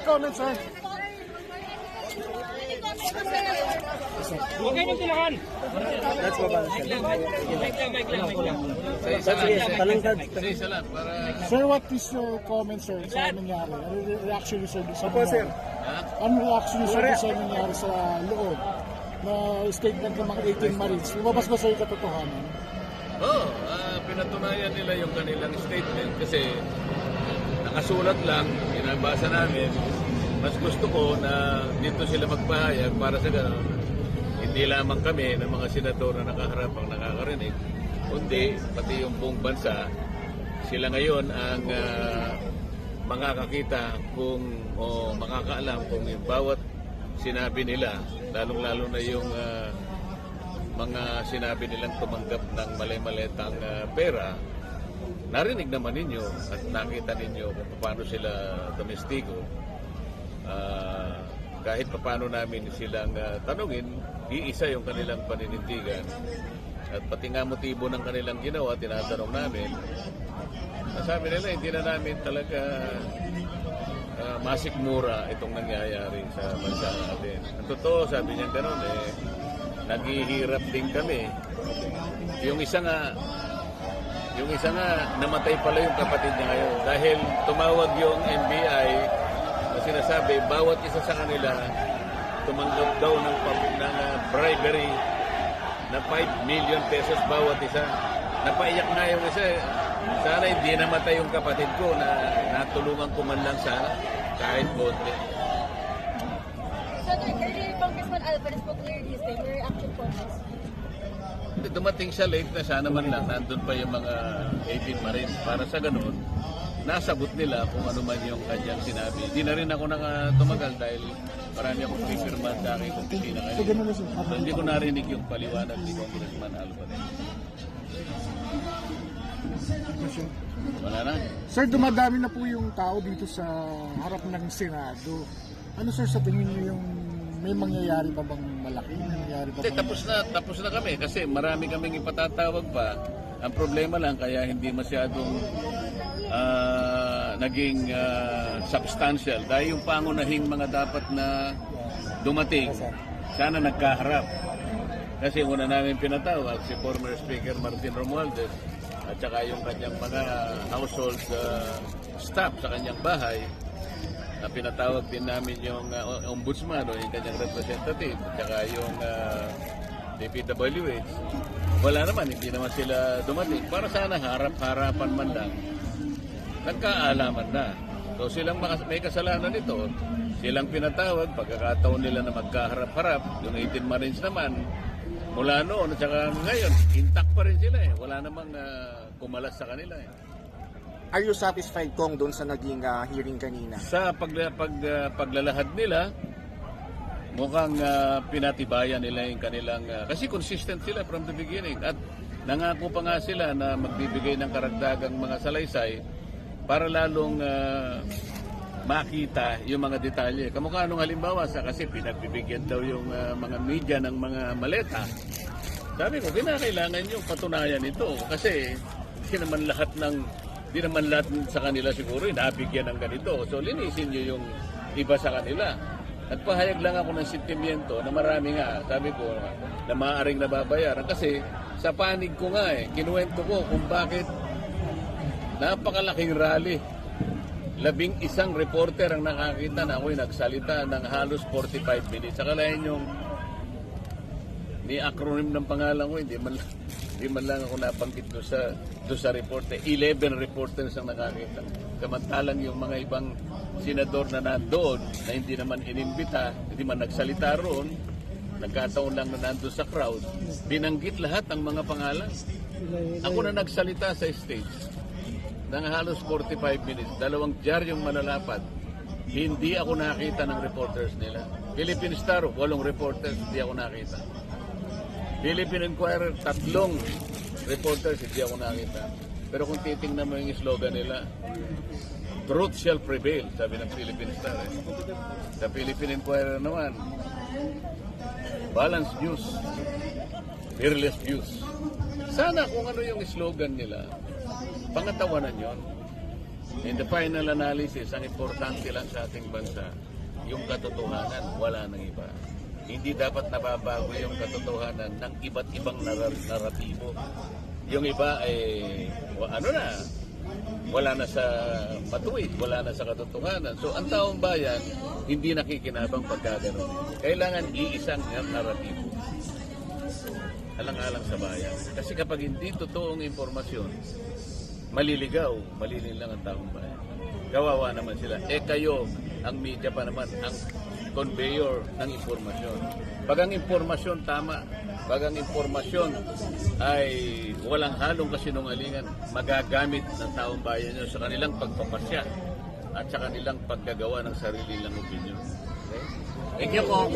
comment, sir? Okay nang tilakan. That's what I'm saying. Sir, what is your comment, sir, sa nangyari? Ano yung reaction niyo, sir, sa Opo, sir. nangyari? Ano reaction niyo, sir, sa nangyari sa loob na statement ng mga 18 Marines? Lumabas ba, sir, yung katotohanan? Oo, pinatunayan nila yung kanilang statement kasi nakasulat lang, binabasa namin. Mas gusto ko na dito sila magpahayag para sa gano'n. Hindi lamang kami ng mga senador na nakaharap ang nakakarinig, kundi pati yung buong bansa. Sila ngayon ang makakakita o makakaalam kung yung bawat sinabi nila, lalong-lalo na yung mga sinabi nilang tumanggap ng malay-maletang pera. Narinig naman ninyo at nakita ninyo kung paano sila domestiko. Kahit paano namin silang tanungin, iisa yung kanilang paninindigan. At pati nga motibo ng kanilang ginawa, tinatanong namin. Sabi nila, hindi na namin talaga masikmura itong nangyayari sa bansa natin. Ang totoo, sabi niya gano'n, naghihirap din kami. Yung isa nga, namatay pala yung kapatid niya ngayon. Dahil tumawag yung NBI, sinasabi, bawat isa sa kanila tumanggap daw ng bribery na 5 million pesos bawat isa. Napaiyak nga yung isa. Sana hindi namatay yung kapatid ko na natulungan ko man lang sana kahit konti. Senator, earlier Congressman Alvarez po cleared his name. Your reaction po? Dumating siya late na sana man lang nandun pa yung mga 18 Marines para sa ganun. Nasagot nila kung ano man yung kanyang sinabi. Hindi na rin ako tumagal dahil marami akong pipirman sa aking opisina ngayon. So, hindi ko narinig yung paliwanag ni Congressman Alvarez. Wala na. Sir, dumadami na po yung tao dito sa harap ng Senado. Ano, sir, sa tingin niyo yung may mangyayari pa bang malaki? Mangyayari pa Hindi, bang... tapos na kami kasi marami kaming ipatatawag pa. Ang problema lang kaya hindi masyadong naging substantial dahil yung pangunahing mga dapat na dumating sana nagkaharap. Kasi una namin pinatawag si former Speaker Martin Romualdez at saka yung kanyang mga household staff sa kanyang bahay. Pinatawag din namin yung ombudsman o yung kanyang representative at saka yung DPWH. Wala naman, hindi naman sila dumating. Para sana harap-harapan man lang, nagkaalaman na. So silang may kasalanan nito, silang pinatawag, pagkakataon nila na magkaharap-harap, yung 18 Marines naman, mula noon at saka ngayon, intact pa rin sila eh. Wala namang kumalas sa kanila eh. Are you satisfied, Kong, doon sa naging hearing kanina? Sa paglalahad nila, mukhang pinatibayan nila yung kanilang... kasi consistent sila from the beginning. At nangako pa nga sila na magbibigay ng karagdagang mga salaysay para lalong makita yung mga detalye. Kamukha nung halimbawa kasi pinagbibigyan daw yung mga media ng mga maleta. Sabi ko, kinakailangan yung patunayan ito. Kasi di naman lahat sa kanila siguro nabigyan ng ganito. So linisin nyo yung iba sa kanila. Nagpahayag lang ako ng sentimiento na marami nga, sabi ko, na maaaring nababayaran. Kasi sa panig ko nga kinuwento ko kung bakit napakalaking rally. 11 reporter ang nakakita na ako'y nagsalita ng halos 45 minutes. Akalain yung ni acronym ng pangalan ko, hindi man lang ako nabanggit doon sa reporter. 11 reporters ang nakakita. Samantalang yung mga ibang senador na nandoon na hindi naman inimbita, hindi man nagsalita roon, nagkataon lang na nandoon sa crowd, binanggit lahat ang mga pangalan. Ako na nagsalita sa stage ng halos 45 minutes, 2 diaryong malalapad. Hindi ako nakita ng reporters nila. Philippine Star, 8 reporters, hindi ako nakita. Philippine Inquirer, 3 reporters, hindi ako nakita. Pero kung titingnan mo yung slogan nila, truth shall prevail, sabi ng Philippine Star. Sa Philippine Inquirer naman, balanced news, fearless views. Sana kung ano yung slogan nila, pangatawanan yon. In the final analysis, ang importante lang sa ating bansa, yung katotohanan, wala nang iba. Hindi dapat nababago yung katotohanan ng iba't ibang naratibo. Yung iba ay, wala na sa matuwid, wala na sa katotohanan. So ang taong bayan, hindi nakikinabang pagkaganon. Kailangan iisang naratibo. Alang-alang sa bayan. Kasi kapag hindi totoong impormasyon, maliligaw, malilin lang ang taong bayan. Kawawa naman sila. Kayo, ang media pa naman, ang conveyor ng impormasyon. Pag ang impormasyon tama, pag ang impormasyon ay walang halong kasinungalingan, magagamit ng taong bayan nyo sa kanilang pagpapasya at sa kanilang paggagawa ng sarili nilang opinyon. Okay? Thank you po.